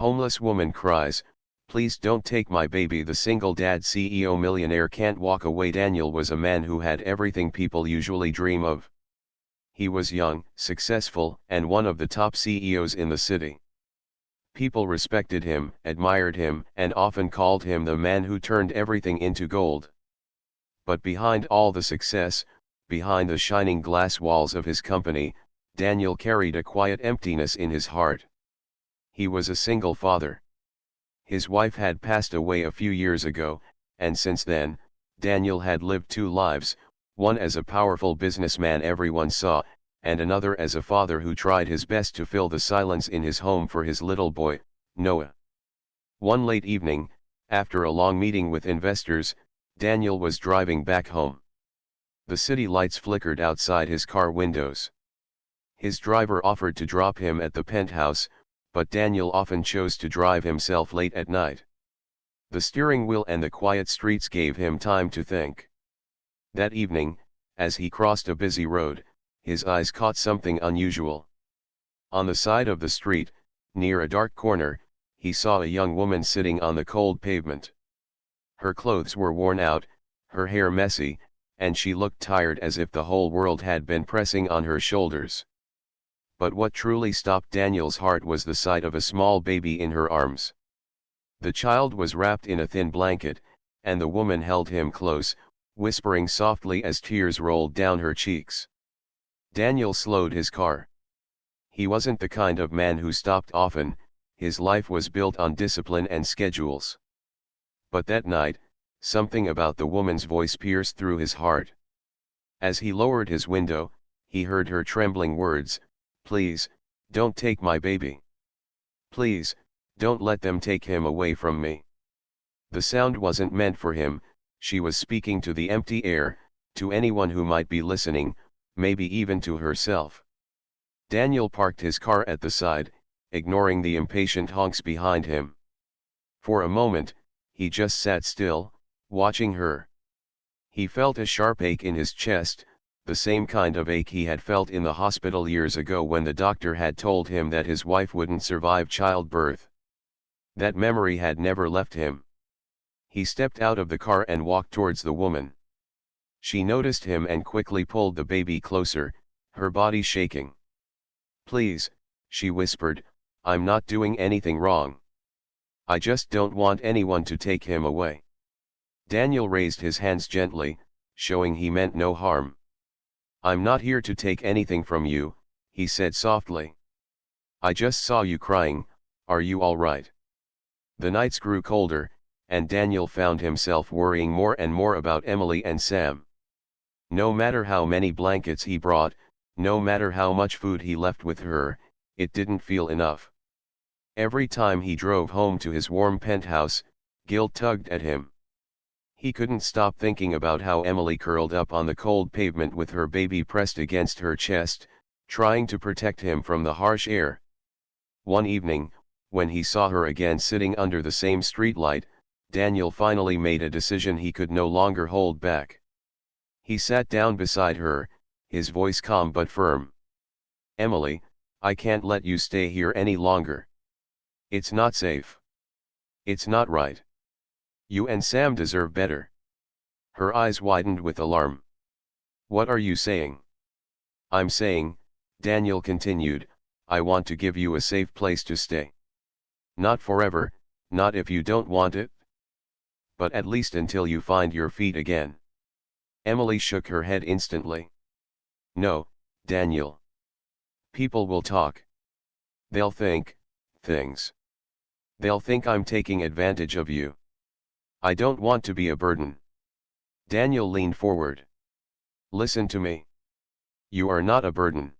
Homeless woman cries, "Please don't take my baby." The single dad CEO millionaire can't walk away. Daniel was a man who had everything people usually dream of. He was young, successful, and one of the top CEOs in the city. People respected him, admired him, and often called him the man who turned everything into gold. But behind all the success, behind the shining glass walls of his company, Daniel carried a quiet emptiness in his heart. He was a single father. His wife had passed away a few years ago, and since then, Daniel had lived two lives, one as a powerful businessman everyone saw, and another as a father who tried his best to fill the silence in his home for his little boy, Noah. One late evening, after a long meeting with investors, Daniel was driving back home. The city lights flickered outside his car windows. His driver offered to drop him at the penthouse, but Daniel often chose to drive himself late at night. The steering wheel and the quiet streets gave him time to think. That evening, as he crossed a busy road, his eyes caught something unusual. On the side of the street, near a dark corner, he saw a young woman sitting on the cold pavement. Her clothes were worn out, her hair messy, and she looked tired, as if the whole world had been pressing on her shoulders. But what truly stopped Daniel's heart was the sight of a small baby in her arms. The child was wrapped in a thin blanket, and the woman held him close, whispering softly as tears rolled down her cheeks. Daniel slowed his car. He wasn't the kind of man who stopped often, his life was built on discipline and schedules. But that night, something about the woman's voice pierced through his heart. As he lowered his window, he heard her trembling words, "Please, don't take my baby. Please, don't let them take him away from me." The sound wasn't meant for him, she was speaking to the empty air, to anyone who might be listening, maybe even to herself. Daniel parked his car at the side, ignoring the impatient honks behind him. For a moment, he just sat still, watching her. He felt a sharp ache in his chest, the same kind of ache he had felt in the hospital years ago when the doctor had told him that his wife wouldn't survive childbirth. That memory had never left him. He stepped out of the car and walked towards the woman. She noticed him and quickly pulled the baby closer, her body shaking. "Please," she whispered, "I'm not doing anything wrong. I just don't want anyone to take him away." Daniel raised his hands gently, showing he meant no harm. "I'm not here to take anything from you," he said softly. "I just saw you crying, are you all right?" The nights grew colder, and Daniel found himself worrying more and more about Emily and Sam. No matter how many blankets he brought, no matter how much food he left with her, it didn't feel enough. Every time he drove home to his warm penthouse, guilt tugged at him. He couldn't stop thinking about how Emily curled up on the cold pavement with her baby pressed against her chest, trying to protect him from the harsh air. One evening, when he saw her again sitting under the same streetlight, Daniel finally made a decision he could no longer hold back. He sat down beside her, his voice calm but firm. "Emily, I can't let you stay here any longer. It's not safe. It's not right. You and Sam deserve better." Her eyes widened with alarm. "What are you saying?" "I'm saying," Daniel continued, "I want to give you a safe place to stay. Not forever, not if you don't want it. But at least until you find your feet again." Emily shook her head instantly. "No, Daniel. People will talk. They'll think things. They'll think I'm taking advantage of you. I don't want to be a burden." Daniel leaned forward. "Listen to me. You are not a burden.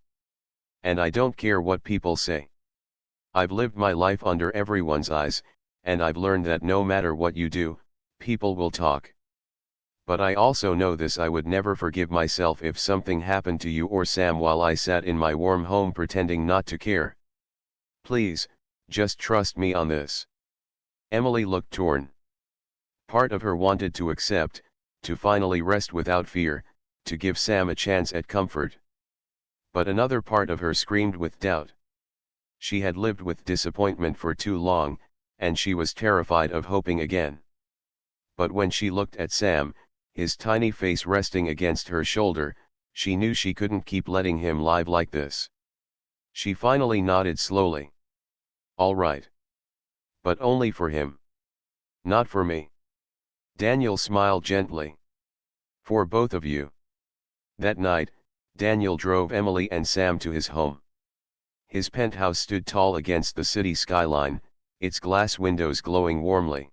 And I don't care what people say. I've lived my life under everyone's eyes, and I've learned that no matter what you do, people will talk. But I also know this: I would never forgive myself if something happened to you or Sam while I sat in my warm home pretending not to care. Please, just trust me on this." Emily looked torn. Part of her wanted to accept, to finally rest without fear, to give Sam a chance at comfort. But another part of her screamed with doubt. She had lived with disappointment for too long, and she was terrified of hoping again. But when she looked at Sam, his tiny face resting against her shoulder, she knew she couldn't keep letting him lie like this. She finally nodded slowly. All right. But only for him. Not for me. Daniel smiled gently. For both of you. That night, Daniel drove Emily and Sam to his home. His penthouse stood tall against the city skyline, its glass windows glowing warmly.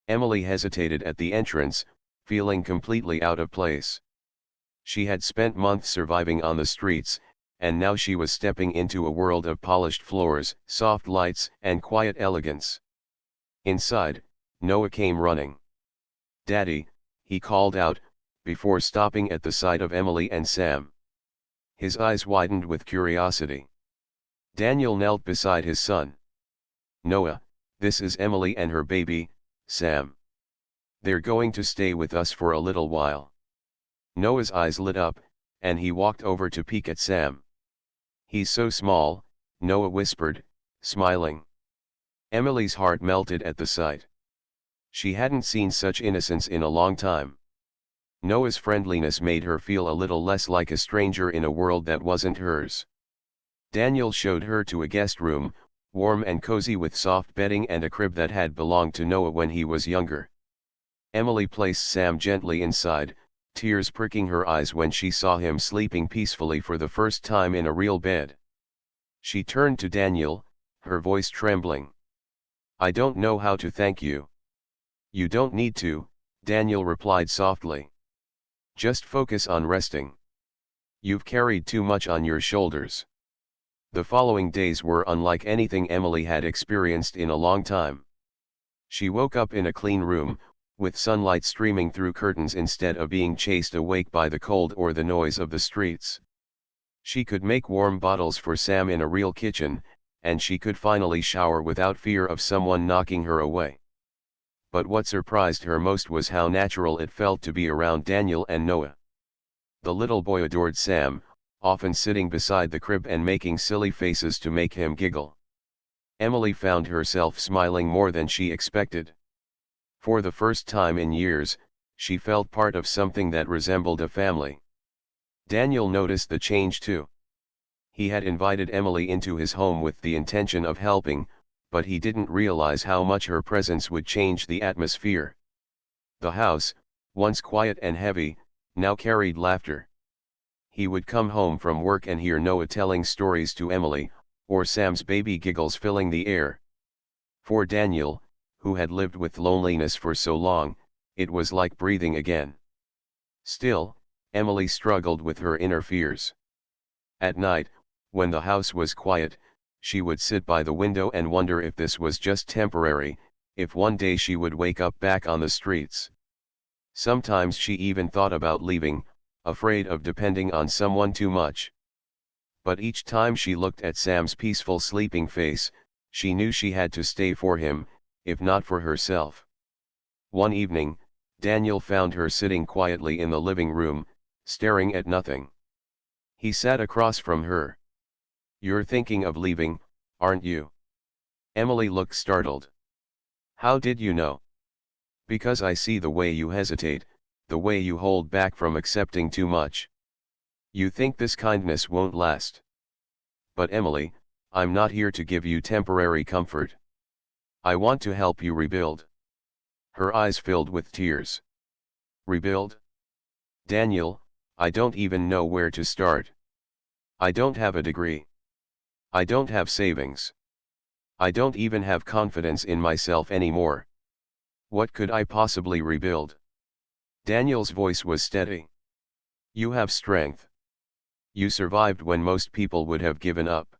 Emily hesitated at the entrance, feeling completely out of place. She had spent months surviving on the streets, and now she was stepping into a world of polished floors, soft lights, and quiet elegance. Inside, Noah came running. "Daddy," he called out, before stopping at the sight of Emily and Sam. His eyes widened with curiosity. Daniel knelt beside his son. "Noah, this is Emily and her baby, Sam. They're going to stay with us for a little while." Noah's eyes lit up, and he walked over to peek at Sam. "He's so small," Noah whispered, smiling. Emily's heart melted at the sight. She hadn't seen such innocence in a long time. Noah's friendliness made her feel a little less like a stranger in a world that wasn't hers. Daniel showed her to a guest room, warm and cozy with soft bedding and a crib that had belonged to Noah when he was younger. Emily placed Sam gently inside, tears pricking her eyes when she saw him sleeping peacefully for the first time in a real bed. She turned to Daniel, her voice trembling. "I don't know how to thank you." "You don't need to," Daniel replied softly. "Just focus on resting. You've carried too much on your shoulders." The following days were unlike anything Emily had experienced in a long time. She woke up in a clean room, with sunlight streaming through curtains instead of being chased awake by the cold or the noise of the streets. She could make warm bottles for Sam in a real kitchen, and she could finally shower without fear of someone knocking her away. But what surprised her most was how natural it felt to be around Daniel and Noah. The little boy adored Sam, often sitting beside the crib and making silly faces to make him giggle. Emily found herself smiling more than she expected. For the first time in years, she felt part of something that resembled a family. Daniel noticed the change too. He had invited Emily into his home with the intention of helping, but he didn't realize how much her presence would change the atmosphere. The house, once quiet and heavy, now carried laughter. He would come home from work and hear Noah telling stories to Emily, or Sam's baby giggles filling the air. For Daniel, who had lived with loneliness for so long, it was like breathing again. Still, Emily struggled with her inner fears. At night, when the house was quiet, she would sit by the window and wonder if this was just temporary, if one day she would wake up back on the streets. Sometimes she even thought about leaving, afraid of depending on someone too much. But each time she looked at Sam's peaceful sleeping face, she knew she had to stay for him, if not for herself. One evening, Daniel found her sitting quietly in the living room, staring at nothing. He sat across from her. "You're thinking of leaving, aren't you?" Emily looked startled. "How did you know?" "Because I see the way you hesitate, the way you hold back from accepting too much. You think this kindness won't last. But Emily, I'm not here to give you temporary comfort. I want to help you rebuild." Her eyes filled with tears. "Rebuild? Daniel, I don't even know where to start. I don't have a degree. I don't have savings. I don't even have confidence in myself anymore. What could I possibly rebuild?" Daniel's voice was steady. "You have strength. You survived when most people would have given up.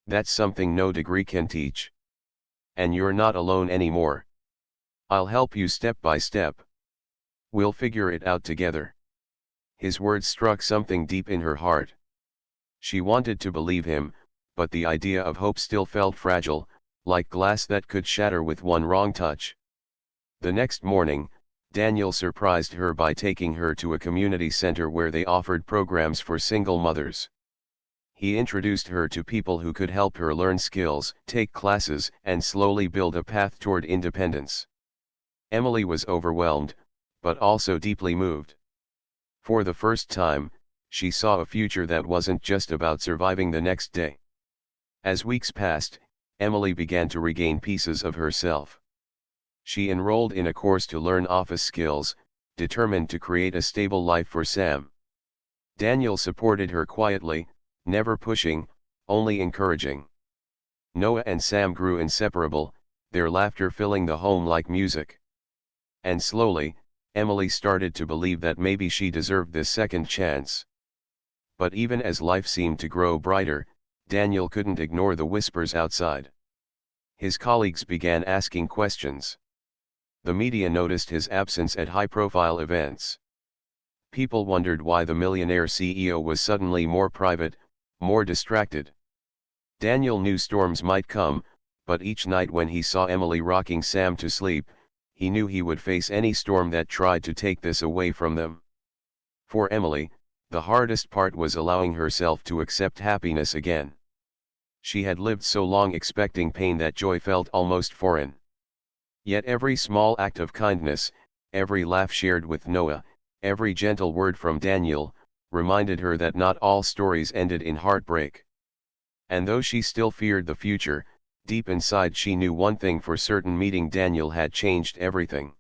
That's something no degree can teach. And you're not alone anymore. I'll help you step by step. We'll figure it out together." His words struck something deep in her heart. She wanted to believe him, but the idea of hope still felt fragile, like glass that could shatter with one wrong touch. The next morning, Daniel surprised her by taking her to a community center where they offered programs for single mothers. He introduced her to people who could help her learn skills, take classes, and slowly build a path toward independence. Emily was overwhelmed, but also deeply moved. For the first time, she saw a future that wasn't just about surviving the next day. As weeks passed, Emily began to regain pieces of herself. She enrolled in a course to learn office skills, determined to create a stable life for Sam. Daniel supported her quietly, never pushing, only encouraging. Noah and Sam grew inseparable, their laughter filling the home like music. And slowly, Emily started to believe that maybe she deserved this second chance. But even as life seemed to grow brighter, Daniel couldn't ignore the whispers outside. His colleagues began asking questions. The media noticed his absence at high-profile events. People wondered why the Millionaire CEO was suddenly more private, more distracted. Daniel knew storms might come, but each night when he saw Emily rocking Sam to sleep, he knew he would face any storm that tried to take this away from them. For Emily, the hardest part was allowing herself to accept happiness again. She had lived so long expecting pain that joy felt almost foreign. Yet every small act of kindness, every laugh shared with Noah, every gentle word from Daniel, reminded her that not all stories ended in heartbreak. And though she still feared the future, deep inside she knew one thing for certain: meeting Daniel had changed everything.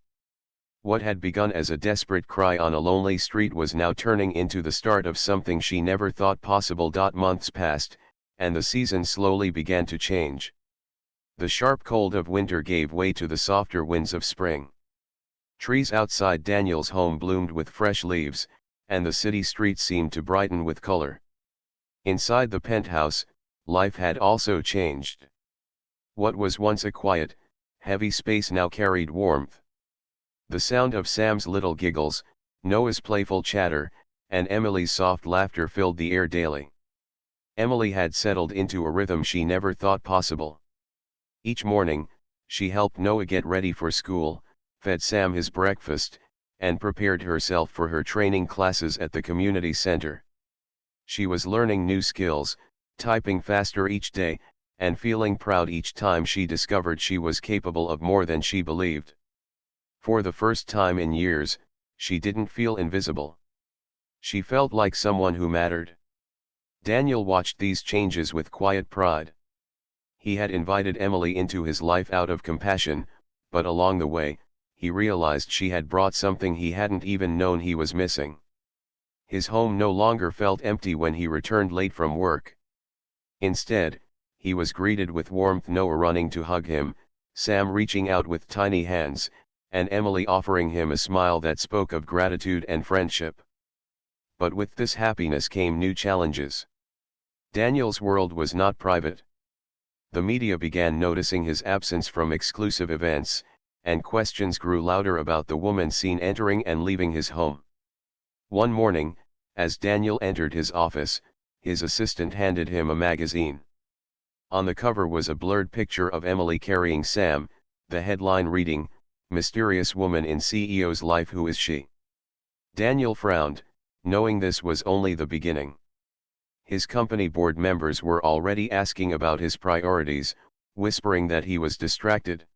What had begun as a desperate cry on a lonely street was now turning into the start of something she never thought possible. Months passed, and the season slowly began to change. The sharp cold of winter gave way to the softer winds of spring. Trees outside Daniel's home bloomed with fresh leaves, and the city streets seemed to brighten with color. Inside the penthouse, life had also changed. What was once a quiet, heavy space now carried warmth. The sound of Sam's little giggles, Noah's playful chatter, and Emily's soft laughter filled the air daily. Emily had settled into a rhythm she never thought possible. Each morning, she helped Noah get ready for school, fed Sam his breakfast, and prepared herself for her training classes at the community center. She was learning new skills, typing faster each day, and feeling proud each time she discovered she was capable of more than she believed. For the first time in years, she didn't feel invisible. She felt like someone who mattered. Daniel watched these changes with quiet pride. He had invited Emily into his life out of compassion, but along the way, he realized she had brought something he hadn't even known he was missing. His home no longer felt empty when he returned late from work. Instead, he was greeted with warmth: Noah running to hug him, Sam reaching out with tiny hands, and Emily offering him a smile that spoke of gratitude and friendship. But with this happiness came new challenges. Daniel's world was not private. The media began noticing his absence from exclusive events, and questions grew louder about the woman seen entering and leaving his home. One morning, as Daniel entered his office, his assistant handed him a magazine. On the cover was a blurred picture of Emily carrying Sam, the headline reading, "Mysterious Woman in CEO's Life, Who Is She?" Daniel frowned, knowing this was only the beginning. His company board members were already asking about his priorities, whispering that he was distracted.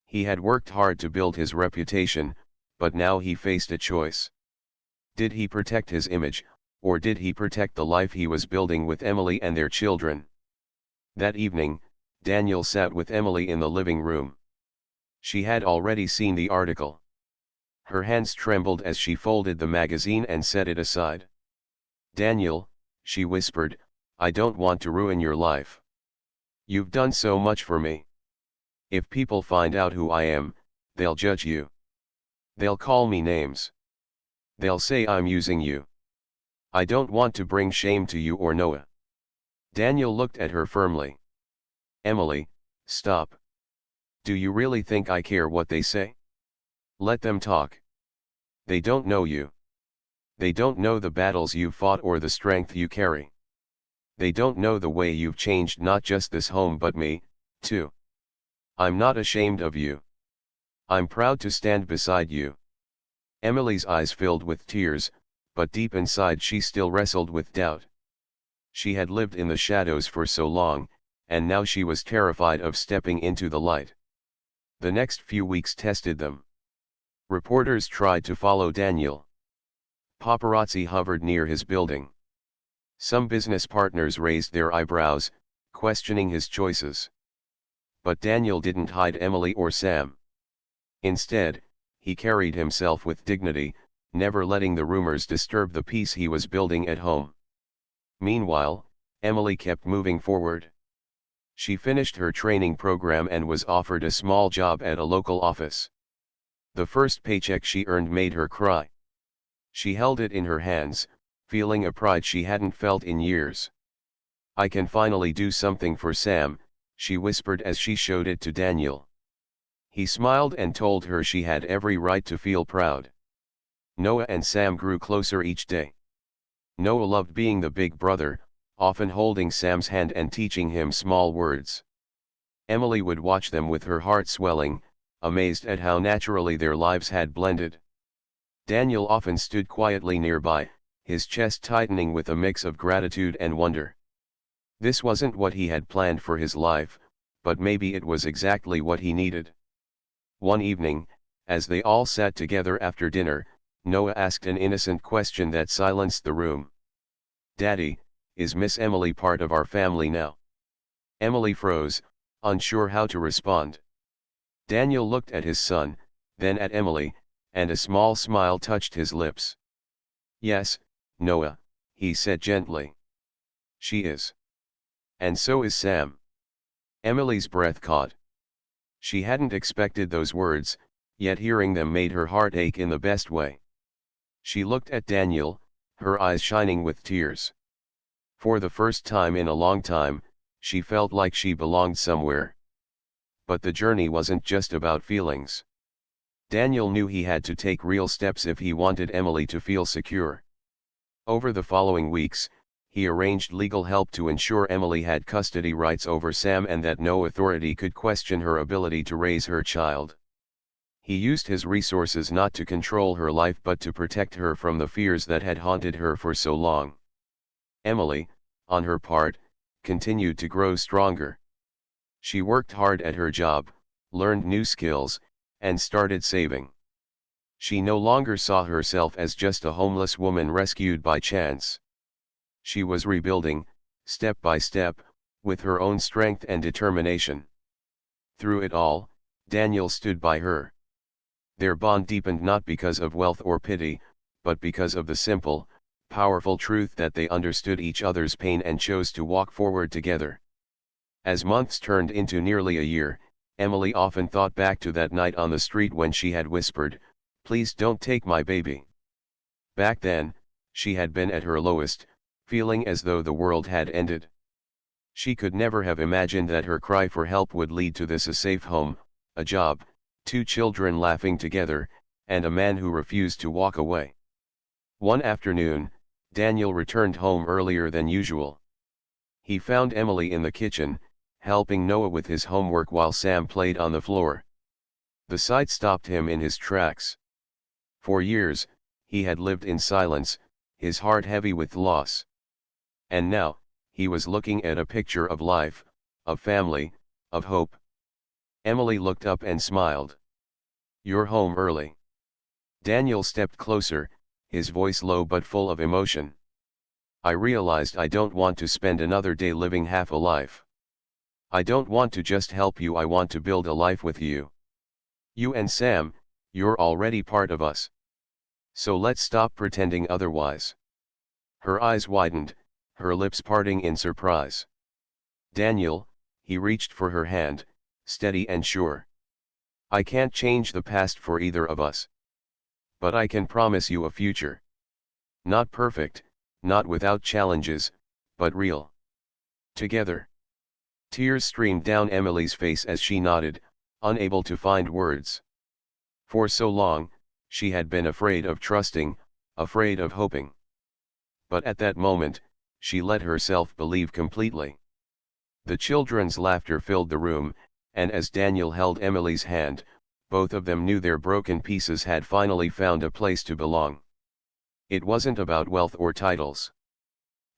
He had worked hard to build his reputation, but now he faced a choice. Did he protect his image, or did he protect the life he was building with Emily and their children? That evening, Daniel sat with Emily in the living room. She had already seen the article. Her hands trembled as she folded the magazine and set it aside. "Daniel," she whispered, "I don't want to ruin your life. You've done so much for me. If people find out who I am, they'll judge you. They'll call me names. They'll say I'm using you. I don't want to bring shame to you or Noah." Daniel looked at her firmly. "Emily, stop. Do you really think I care what they say? Let them talk. They don't know you. They don't know the battles you've fought or the strength you carry. They don't know the way you've changed not just this home but me, too. I'm not ashamed of you. I'm proud to stand beside you." Emily's eyes filled with tears, but deep inside she still wrestled with doubt. She had lived in the shadows for so long, and now she was terrified of stepping into the light. The next few weeks tested them. Reporters tried to follow Daniel. Paparazzi hovered near his building. Some business partners raised their eyebrows, questioning his choices. But Daniel didn't hide Emily or Sam. Instead, he carried himself with dignity, never letting the rumors disturb the peace he was building at home. Meanwhile, Emily kept moving forward. She finished her training program and was offered a small job at a local office. The first paycheck she earned made her cry. She held it in her hands, feeling a pride she hadn't felt in years. "I can finally do something for Sam," she whispered as she showed it to Daniel. He smiled and told her she had every right to feel proud. Noah and Sam grew closer each day. Noah loved being the big brother, often holding Sam's hand and teaching him small words. Emily would watch them with her heart swelling, amazed at how naturally their lives had blended. Daniel often stood quietly nearby, his chest tightening with a mix of gratitude and wonder. This wasn't what he had planned for his life, but maybe it was exactly what he needed. One evening, as they all sat together after dinner, Noah asked an innocent question that silenced the room. "Daddy, is Miss Emily part of our family now?" Emily froze, unsure how to respond. Daniel looked at his son, then at Emily, and a small smile touched his lips. "Yes, Noah," he said gently. "She is. And so is Sam." Emily's breath caught. She hadn't expected those words, yet hearing them made her heart ache in the best way. She looked at Daniel, her eyes shining with tears. For the first time in a long time, she felt like she belonged somewhere. But the journey wasn't just about feelings. Daniel knew he had to take real steps if he wanted Emily to feel secure. Over the following weeks, he arranged legal help to ensure Emily had custody rights over Sam and that no authority could question her ability to raise her child. He used his resources not to control her life but to protect her from the fears that had haunted her for so long. Emily, on her part, continued to grow stronger. She worked hard at her job, learned new skills, and started saving. She no longer saw herself as just a homeless woman rescued by chance. She was rebuilding, step by step, with her own strength and determination. Through it all, Daniel stood by her. Their bond deepened not because of wealth or pity, but because of the simple, powerful truth that they understood each other's pain and chose to walk forward together. As months turned into nearly a year, Emily often thought back to that night on the street when she had whispered, "Please don't take my baby." Back then, she had been at her lowest, feeling as though the world had ended. She could never have imagined that her cry for help would lead to this: a safe home, a job, 2 children laughing together, and a man who refused to walk away. One afternoon, Daniel returned home earlier than usual. He found Emily in the kitchen, helping Noah with his homework while Sam played on the floor. The sight stopped him in his tracks. For years, he had lived in silence, his heart heavy with loss. And now, he was looking at a picture of life, of family, of hope. Emily looked up and smiled. "You're home early." Daniel stepped closer, his voice low but full of emotion. "I realized I don't want to spend another day living half a life. I don't want to just help you, I want to build a life with you. You and Sam, you're already part of us. So let's stop pretending otherwise." Her eyes widened, her lips parting in surprise. "Daniel," he reached for her hand, steady and sure. "I can't change the past for either of us. But I can promise you a future. Not perfect, not without challenges, but real. Together." Tears streamed down Emily's face as she nodded, unable to find words. For so long, she had been afraid of trusting, afraid of hoping. But at that moment, she let herself believe completely. The children's laughter filled the room, and as Daniel held Emily's hand, both of them knew their broken pieces had finally found a place to belong. It wasn't about wealth or titles.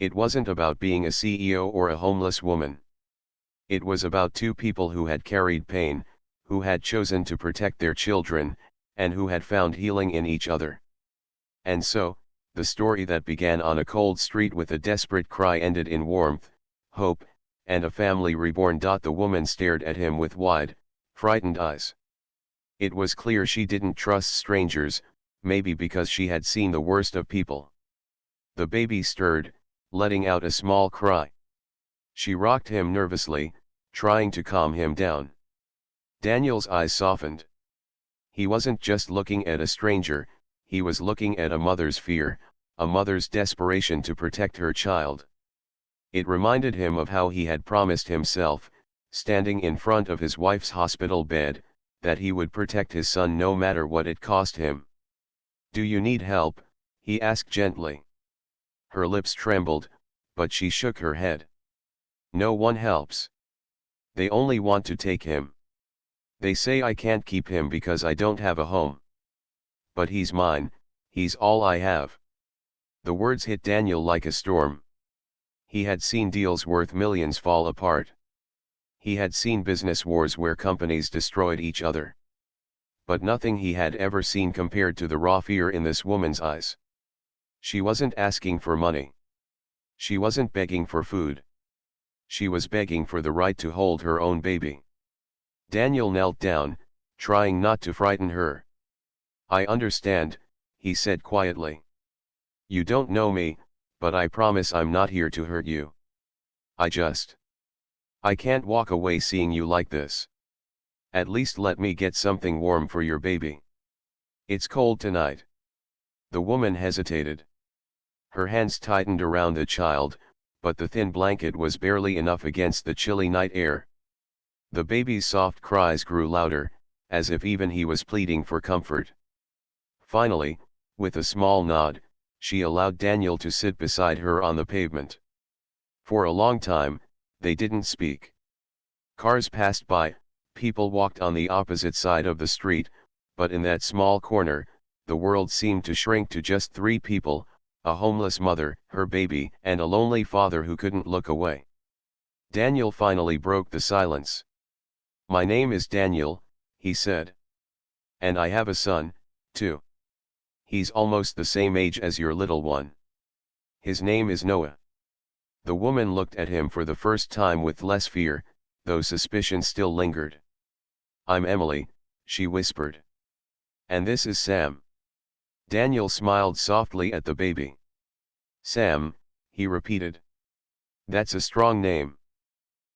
It wasn't about being a CEO or a homeless woman. It was about two people who had carried pain, who had chosen to protect their children, and who had found healing in each other. And so, the story that began on a cold street with a desperate cry ended in warmth, hope, and a family reborn. The woman stared at him with wide, frightened eyes. It was clear she didn't trust strangers, maybe because she had seen the worst of people. The baby stirred, letting out a small cry. She rocked him nervously, trying to calm him down. Daniel's eyes softened. He wasn't just looking at a stranger, he was looking at a mother's fear, a mother's desperation to protect her child. It reminded him of how he had promised himself, standing in front of his wife's hospital bed, that he would protect his son no matter what it cost him. "Do you need help?" he asked gently. Her lips trembled, but she shook her head. "No one helps. They only want to take him. They say I can't keep him because I don't have a home. But he's mine, he's all I have." The words hit Daniel like a storm. He had seen deals worth millions fall apart. He had seen business wars where companies destroyed each other. But nothing he had ever seen compared to the raw fear in this woman's eyes. She wasn't asking for money. She wasn't begging for food. She was begging for the right to hold her own baby. Daniel knelt down, trying not to frighten her. "I understand," he said quietly. "You don't know me, but I promise I'm not here to hurt you. I can't walk away seeing you like this. At least let me get something warm for your baby. It's cold tonight." The woman hesitated. Her hands tightened around the child, but the thin blanket was barely enough against the chilly night air. The baby's soft cries grew louder, as if even he was pleading for comfort. Finally, with a small nod, she allowed Daniel to sit beside her on the pavement. For a long time, they didn't speak. Cars passed by, people walked on the opposite side of the street, but in that small corner, the world seemed to shrink to just three people: a homeless mother, her baby, and a lonely father who couldn't look away. Daniel finally broke the silence. "My name is Daniel," he said. "And I have a son, too. He's almost the same age as your little one. His name is Noah." The woman looked at him for the first time with less fear, though suspicion still lingered. "I'm Emily," she whispered. "And this is Sam." Daniel smiled softly at the baby. "Sam," he repeated. "That's a strong name."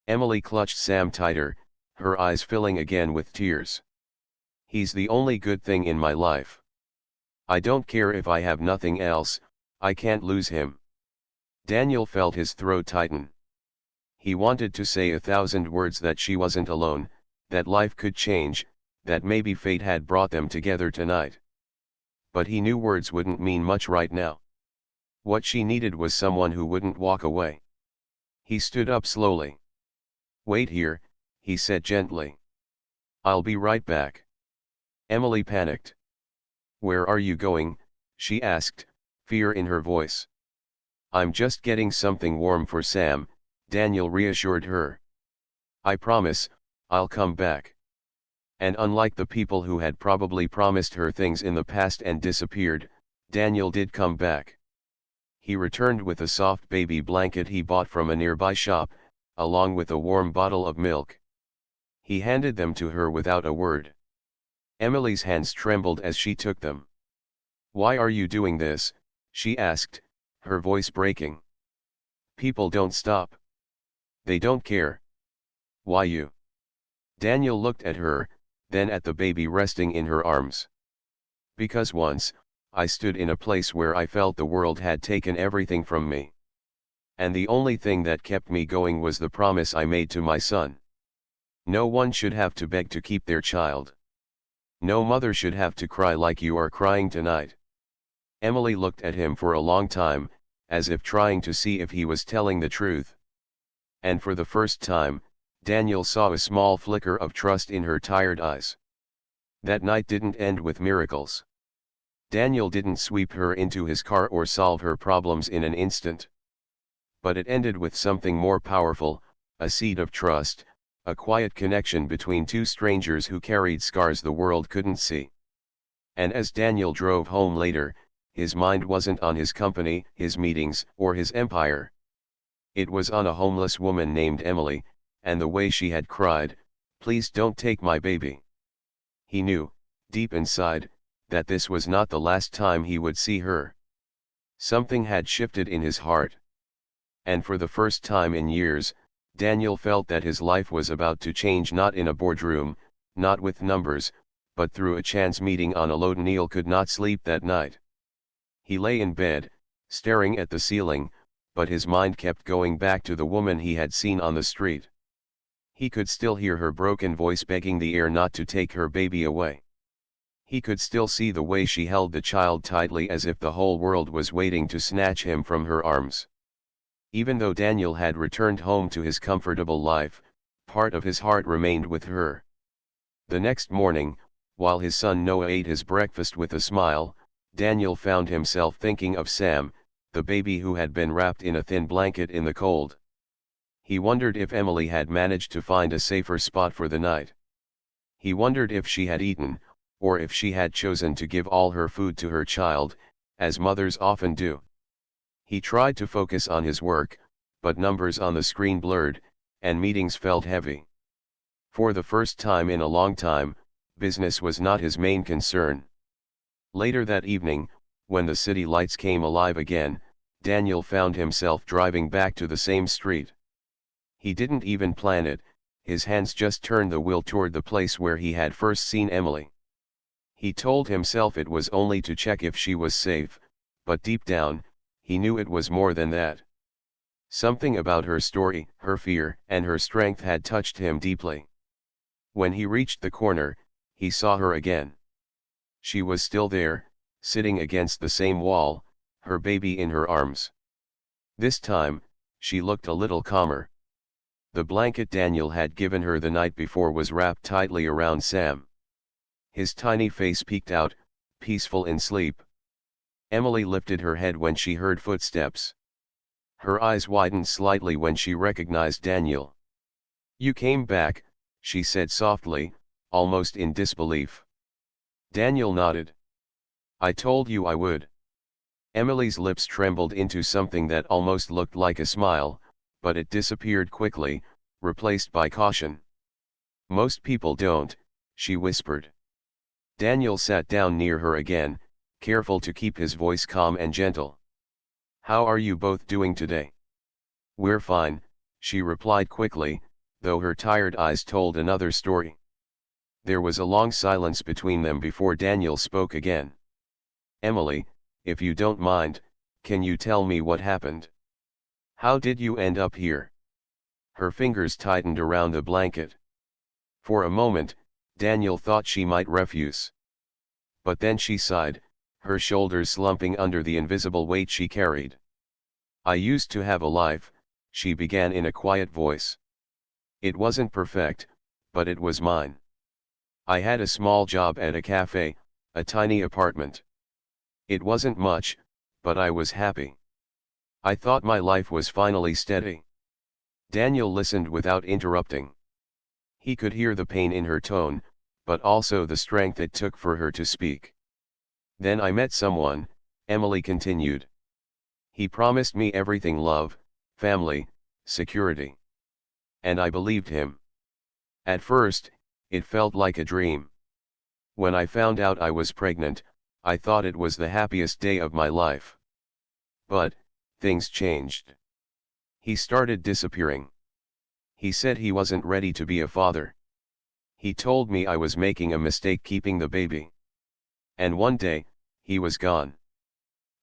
Emily clutched Sam tighter, her eyes filling again with tears. "He's the only good thing in my life. I don't care if I have nothing else, I can't lose him." Daniel felt his throat tighten. He wanted to say 1,000 words that she wasn't alone, that life could change, that maybe fate had brought them together tonight. But he knew words wouldn't mean much right now. What she needed was someone who wouldn't walk away. He stood up slowly. "Wait here," he said gently. "I'll be right back." Emily panicked. "Where are you going?" she asked, fear in her voice. "I'm just getting something warm for Sam," Daniel reassured her. "I promise, I'll come back." And unlike the people who had probably promised her things in the past and disappeared, Daniel did come back. He returned with a soft baby blanket he bought from a nearby shop, along with a warm bottle of milk. He handed them to her without a word. Emily's hands trembled as she took them. "Why are you doing this?" she asked, her voice breaking. "People don't stop. They don't care. Why you?" Daniel looked at her, then at the baby resting in her arms. "Because once, I stood in a place where I felt the world had taken everything from me. And the only thing that kept me going was the promise I made to my son. No one should have to beg to keep their child. No mother should have to cry like you are crying tonight." Emily looked at him for a long time, as if trying to see if he was telling the truth. And for the first time, Daniel saw a small flicker of trust in her tired eyes. That night didn't end with miracles. Daniel didn't sweep her into his car or solve her problems in an instant. But it ended with something more powerful, a seed of trust, a quiet connection between two strangers who carried scars the world couldn't see. And as Daniel drove home later, his mind wasn't on his company, his meetings, or his empire. It was on a homeless woman named Emily, and the way she had cried, "Please don't take my baby." He knew, deep inside, that this was not the last time he would see her. Something had shifted in his heart. And for the first time in years, Daniel felt that his life was about to change, not in a boardroom, not with numbers, but through a chance meeting on a load. Neil could not sleep that night. He lay in bed, staring at the ceiling, but his mind kept going back to the woman he had seen on the street. He could still hear her broken voice begging the air not to take her baby away. He could still see the way she held the child tightly as if the whole world was waiting to snatch him from her arms. Even though Daniel had returned home to his comfortable life, part of his heart remained with her. The next morning, while his son Noah ate his breakfast with a smile, Daniel found himself thinking of Sam, the baby who had been wrapped in a thin blanket in the cold. He wondered if Emily had managed to find a safer spot for the night. He wondered if she had eaten, or if she had chosen to give all her food to her child, as mothers often do. He tried to focus on his work, but numbers on the screen blurred, and meetings felt heavy. For the first time in a long time, business was not his main concern. Later that evening, when the city lights came alive again, Daniel found himself driving back to the same street. He didn't even plan it, his hands just turned the wheel toward the place where he had first seen Emily. He told himself it was only to check if she was safe, but deep down, he knew it was more than that. Something about her story, her fear, and her strength had touched him deeply. When he reached the corner, he saw her again. She was still there, sitting against the same wall, her baby in her arms. This time, she looked a little calmer. The blanket Daniel had given her the night before was wrapped tightly around Sam. His tiny face peeked out, peaceful in sleep. Emily lifted her head when she heard footsteps. Her eyes widened slightly when she recognized Daniel. "You came back," she said softly, almost in disbelief. Daniel nodded. "I told you I would." Emily's lips trembled into something that almost looked like a smile, but it disappeared quickly, replaced by caution. "Most people don't," she whispered. Daniel sat down near her again, careful to keep his voice calm and gentle. "How are you both doing today?" "We're fine," she replied quickly, though her tired eyes told another story. There was a long silence between them before Daniel spoke again. "Emily, if you don't mind, can you tell me what happened? How did you end up here?" Her fingers tightened around the blanket. For a moment, Daniel thought she might refuse. But then she sighed, her shoulders slumping under the invisible weight she carried. "I used to have a life," she began in a quiet voice. "It wasn't perfect, but it was mine. I had a small job at a cafe, a tiny apartment. It wasn't much, but I was happy. I thought my life was finally steady." Daniel listened without interrupting. He could hear the pain in her tone, but also the strength it took for her to speak. "Then I met someone," Emily continued. "He promised me everything: love, family, security. And I believed him. At first, it felt like a dream. When I found out I was pregnant, I thought it was the happiest day of my life. But, things changed. He started disappearing. He said he wasn't ready to be a father. He told me I was making a mistake keeping the baby. And one day, he was gone.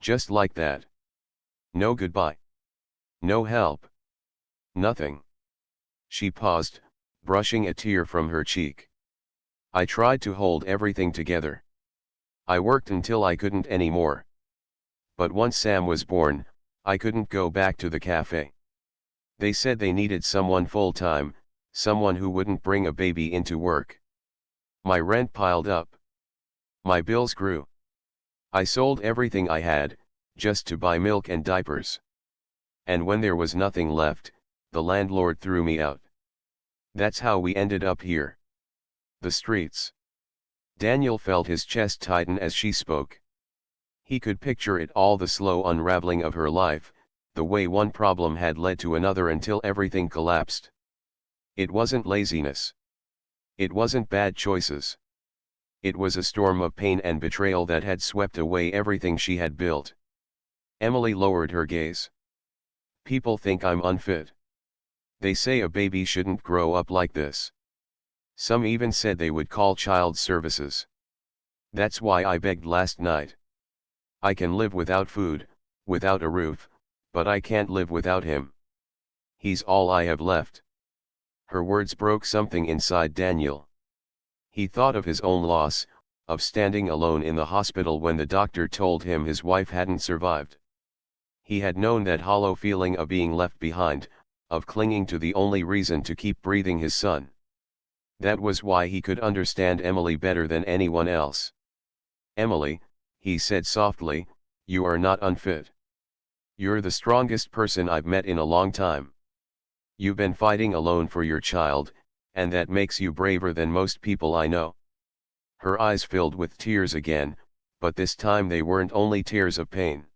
Just like that. No goodbye. No help. Nothing." She paused, brushing a tear from her cheek. "I tried to hold everything together. I worked until I couldn't anymore. But once Sam was born, I couldn't go back to the cafe. They said they needed someone full-time, someone who wouldn't bring a baby into work. My rent piled up. My bills grew. I sold everything I had, just to buy milk and diapers. And when there was nothing left, the landlord threw me out. That's how we ended up here. The streets. Daniel felt his chest tighten as she spoke. He could picture it all, the slow unraveling of her life, the way one problem had led to another until everything collapsed. It wasn't laziness. It wasn't bad choices. It was a storm of pain and betrayal that had swept away everything she had built. Emily lowered her gaze. People think I'm unfit. They say a baby shouldn't grow up like this. Some even said they would call child services. That's why I begged last night. I can live without food, without a roof, but I can't live without him. He's all I have left. Her words broke something inside Daniel. He thought of his own loss, of standing alone in the hospital when the doctor told him his wife hadn't survived. He had known that hollow feeling of being left behind, of clinging to the only reason to keep breathing, his son. That was why he could understand Emily better than anyone else. Emily, he said softly, you are not unfit. You're the strongest person I've met in a long time. You've been fighting alone for your child, and that makes you braver than most people I know. Her eyes filled with tears again, but this time they weren't only tears of pain.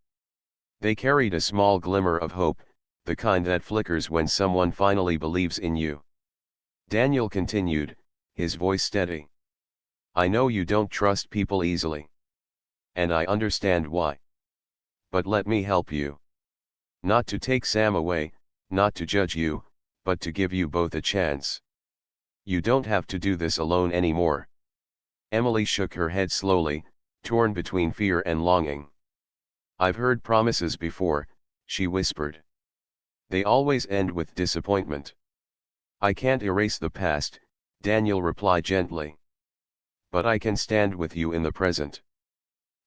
They carried a small glimmer of hope, the kind that flickers when someone finally believes in you. Daniel continued, his voice steady. I know you don't trust people easily. And I understand why. But let me help you. Not to take Sam away, not to judge you, but to give you both a chance. You don't have to do this alone anymore. Emily shook her head slowly, torn between fear and longing. I've heard promises before, she whispered. They always end with disappointment. I can't erase the past, Daniel replied gently. But I can stand with you in the present.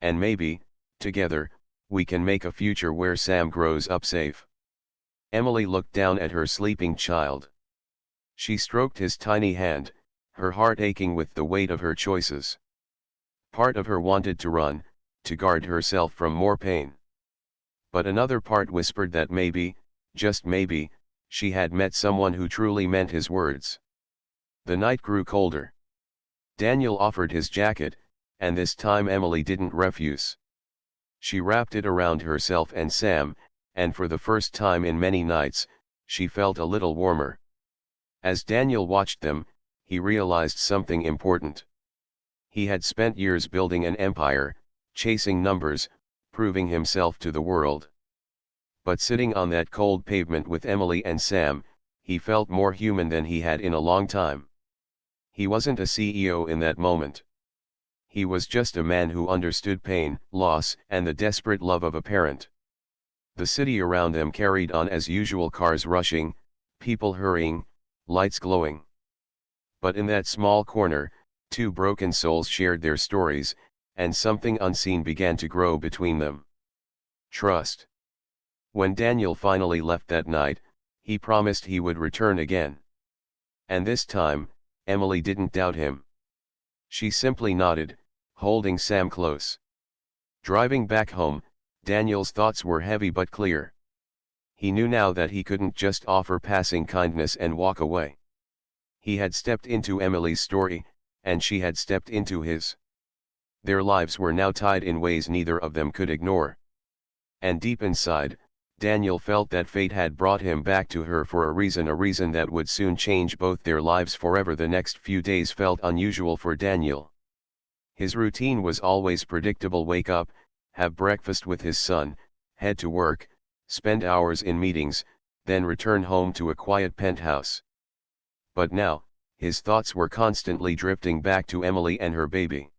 And maybe, together, we can make a future where Sam grows up safe. Emily looked down at her sleeping child. She stroked his tiny hand, her heart aching with the weight of her choices. Part of her wanted to run, to guard herself from more pain. But another part whispered that maybe, just maybe, she had met someone who truly meant his words. The night grew colder. Daniel offered his jacket, and this time Emily didn't refuse. She wrapped it around herself and Sam, and for the first time in many nights, she felt a little warmer. As Daniel watched them, he realized something important. He had spent years building an empire, chasing numbers, proving himself to the world. But sitting on that cold pavement with Emily and Sam, he felt more human than he had in a long time. He wasn't a CEO in that moment. He was just a man who understood pain, loss, and the desperate love of a parent. The city around them carried on as usual, cars rushing, people hurrying, lights glowing. But in that small corner, two broken souls shared their stories, and something unseen began to grow between them. Trust. When Daniel finally left that night, he promised he would return again. And this time, Emily didn't doubt him. She simply nodded, holding Sam close. Driving back home, Daniel's thoughts were heavy but clear. He knew now that he couldn't just offer passing kindness and walk away. He had stepped into Emily's story, and she had stepped into his. Their lives were now tied in ways neither of them could ignore. And deep inside, Daniel felt that fate had brought him back to her for a reason that would soon change both their lives forever. The next few days felt unusual for Daniel. His routine was always predictable: wake up, have breakfast with his son, head to work, spend hours in meetings, then return home to a quiet penthouse. But now, his thoughts were constantly drifting back to Emily and her baby.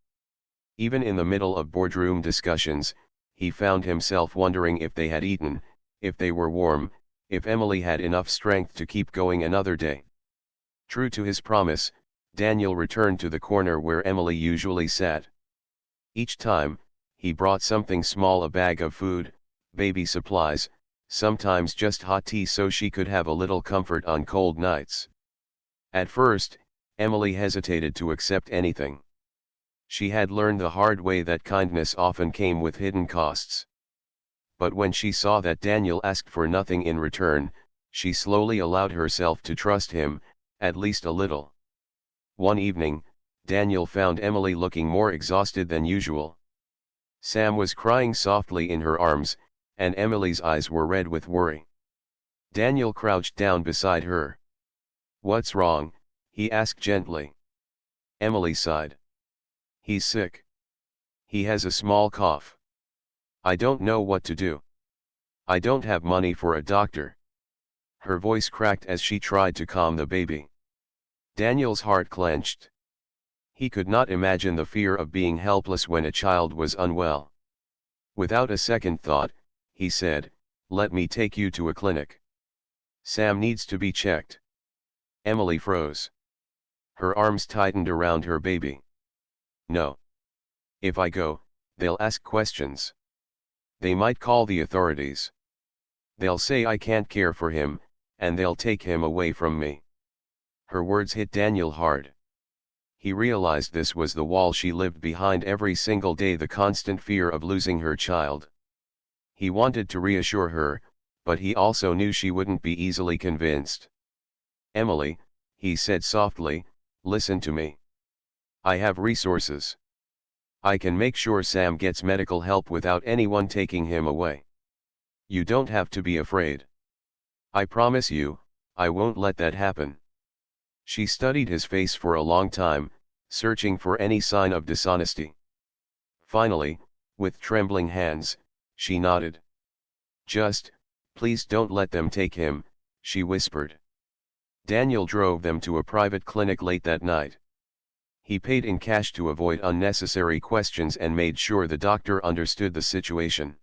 Even in the middle of boardroom discussions, he found himself wondering if they had eaten, if they were warm, if Emily had enough strength to keep going another day. True to his promise, Daniel returned to the corner where Emily usually sat. Each time, he brought something small: a bag of food, baby supplies, sometimes just hot tea so she could have a little comfort on cold nights. At first, Emily hesitated to accept anything. She had learned the hard way that kindness often came with hidden costs. But when she saw that Daniel asked for nothing in return, she slowly allowed herself to trust him, at least a little. One evening, Daniel found Emily looking more exhausted than usual. Sam was crying softly in her arms, and Emily's eyes were red with worry. Daniel crouched down beside her. "What's wrong?" he asked gently. Emily sighed. "He's sick. He has a small cough. I don't know what to do. I don't have money for a doctor." Her voice cracked as she tried to calm the baby. Daniel's heart clenched. He could not imagine the fear of being helpless when a child was unwell. Without a second thought, he said, "Let me take you to a clinic. Sam needs to be checked." Emily froze. Her arms tightened around her baby. "No. If I go, they'll ask questions. They might call the authorities. They'll say I can't care for him, and they'll take him away from me." Her words hit Daniel hard. He realized this was the wall she lived behind every single day, the constant fear of losing her child. He wanted to reassure her, but he also knew she wouldn't be easily convinced. "Emily," he said softly, "listen to me. I have resources. I can make sure Sam gets medical help without anyone taking him away. You don't have to be afraid. I promise you, I won't let that happen." She studied his face for a long time, searching for any sign of dishonesty. Finally, with trembling hands, she nodded. "Just, please don't let them take him," she whispered. Daniel drove them to a private clinic late that night. He paid in cash to avoid unnecessary questions and made sure the doctor understood the situation.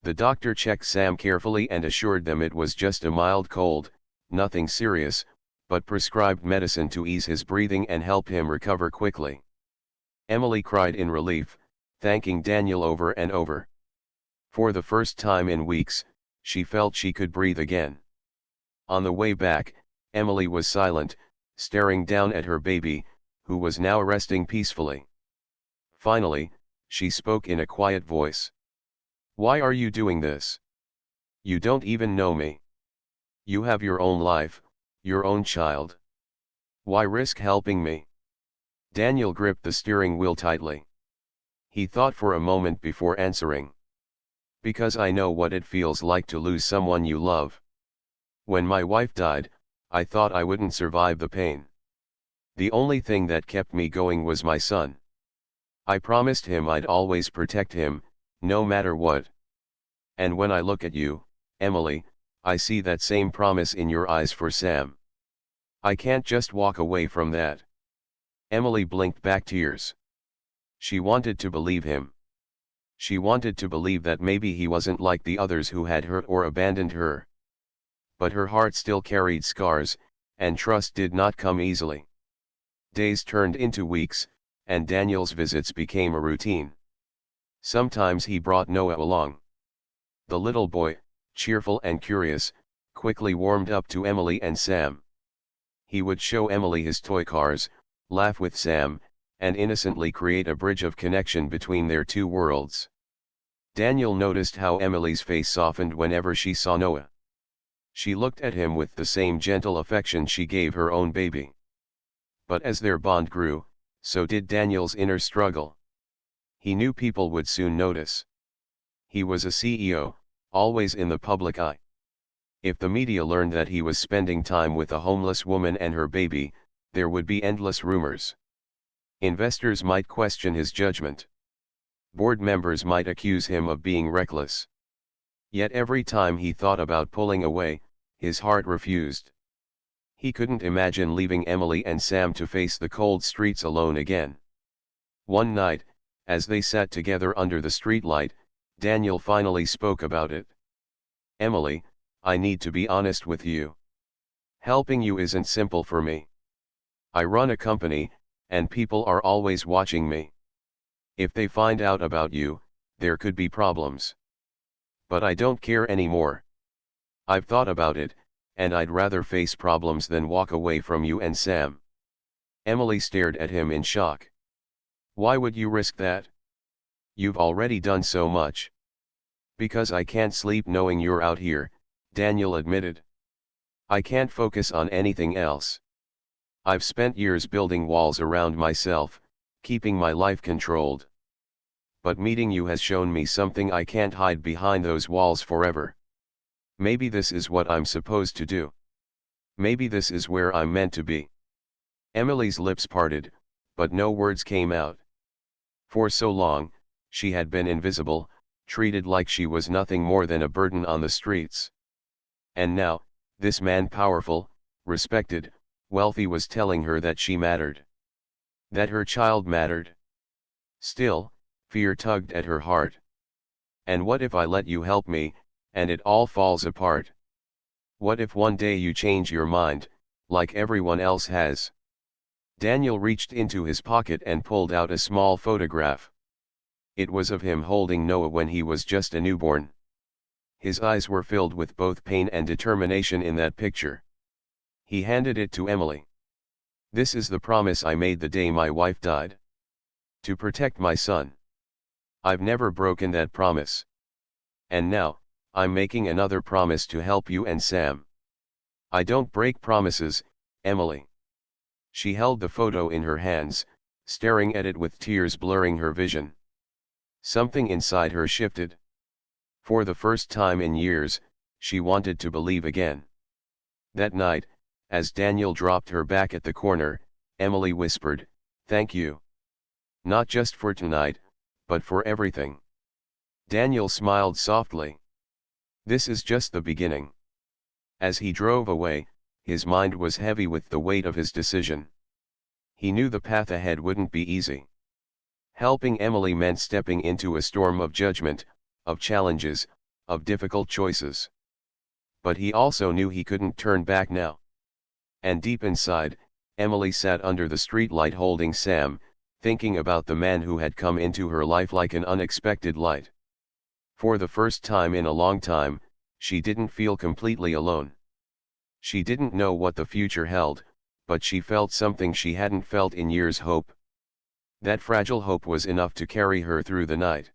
The doctor checked Sam carefully and assured them it was just a mild cold, nothing serious, but prescribed medicine to ease his breathing and help him recover quickly. Emily cried in relief, thanking Daniel over and over. For the first time in weeks, she felt she could breathe again. On the way back, Emily was silent, staring down at her baby, who was now resting peacefully. Finally, she spoke in a quiet voice. "Why are you doing this? You don't even know me. You have your own life, your own child. Why risk helping me?" Daniel gripped the steering wheel tightly. He thought for a moment before answering. "Because I know what it feels like to lose someone you love. When my wife died, I thought I wouldn't survive the pain. The only thing that kept me going was my son. I promised him I'd always protect him, no matter what. And when I look at you, Emily, I see that same promise in your eyes for Sam. I can't just walk away from that." Emily blinked back tears. She wanted to believe him. She wanted to believe that maybe he wasn't like the others who had hurt or abandoned her. But her heart still carried scars, and trust did not come easily. Days turned into weeks, and Daniel's visits became a routine. Sometimes he brought Noah along. The little boy, cheerful and curious, quickly warmed up to Emily and Sam. He would show Emily his toy cars, laugh with Sam, and innocently create a bridge of connection between their two worlds. Daniel noticed how Emily's face softened whenever she saw Noah. She looked at him with the same gentle affection she gave her own baby. But as their bond grew, so did Daniel's inner struggle. He knew people would soon notice. He was a CEO, always in the public eye. If the media learned that he was spending time with a homeless woman and her baby, there would be endless rumors. Investors might question his judgment. Board members might accuse him of being reckless. Yet every time he thought about pulling away, his heart refused. He couldn't imagine leaving Emily and Sam to face the cold streets alone again. One night, as they sat together under the streetlight, Daniel finally spoke about it. "Emily, I need to be honest with you. Helping you isn't simple for me. I run a company, and people are always watching me. If they find out about you, there could be problems. But I don't care anymore. I've thought about it, and I'd rather face problems than walk away from you and Sam." Emily stared at him in shock. "Why would you risk that? You've already done so much." Because I can't sleep knowing you're out here, Daniel admitted. I can't focus on anything else. I've spent years building walls around myself, keeping my life controlled. But meeting you has shown me something I can't hide behind those walls forever. Maybe this is what I'm supposed to do. Maybe this is where I'm meant to be. Emily's lips parted, but no words came out. For so long, she had been invisible, treated like she was nothing more than a burden on the streets. And now, this man, powerful, respected, wealthy, was telling her that she mattered. That her child mattered. Still, fear tugged at her heart. And what if I let you help me, and it all falls apart? What if one day you change your mind, like everyone else has? Daniel reached into his pocket and pulled out a small photograph. It was of him holding Noah when he was just a newborn. His eyes were filled with both pain and determination in that picture. He handed it to Emily. This is the promise I made the day my wife died. To protect my son. I've never broken that promise. And now, I'm making another promise to help you and Sam. I don't break promises, Emily. She held the photo in her hands, staring at it with tears blurring her vision. Something inside her shifted. For the first time in years, she wanted to believe again. That night, as Daniel dropped her back at the corner, Emily whispered, "Thank you. Not just for tonight, but for everything." Daniel smiled softly. This is just the beginning. As he drove away, his mind was heavy with the weight of his decision. He knew the path ahead wouldn't be easy. Helping Emily meant stepping into a storm of judgment, of challenges, of difficult choices. But he also knew he couldn't turn back now. And deep inside, Emily sat under the streetlight holding Sam, thinking about the man who had come into her life like an unexpected light. For the first time in a long time, she didn't feel completely alone. She didn't know what the future held, but she felt something she hadn't felt in years: hope. That fragile hope was enough to carry her through the night.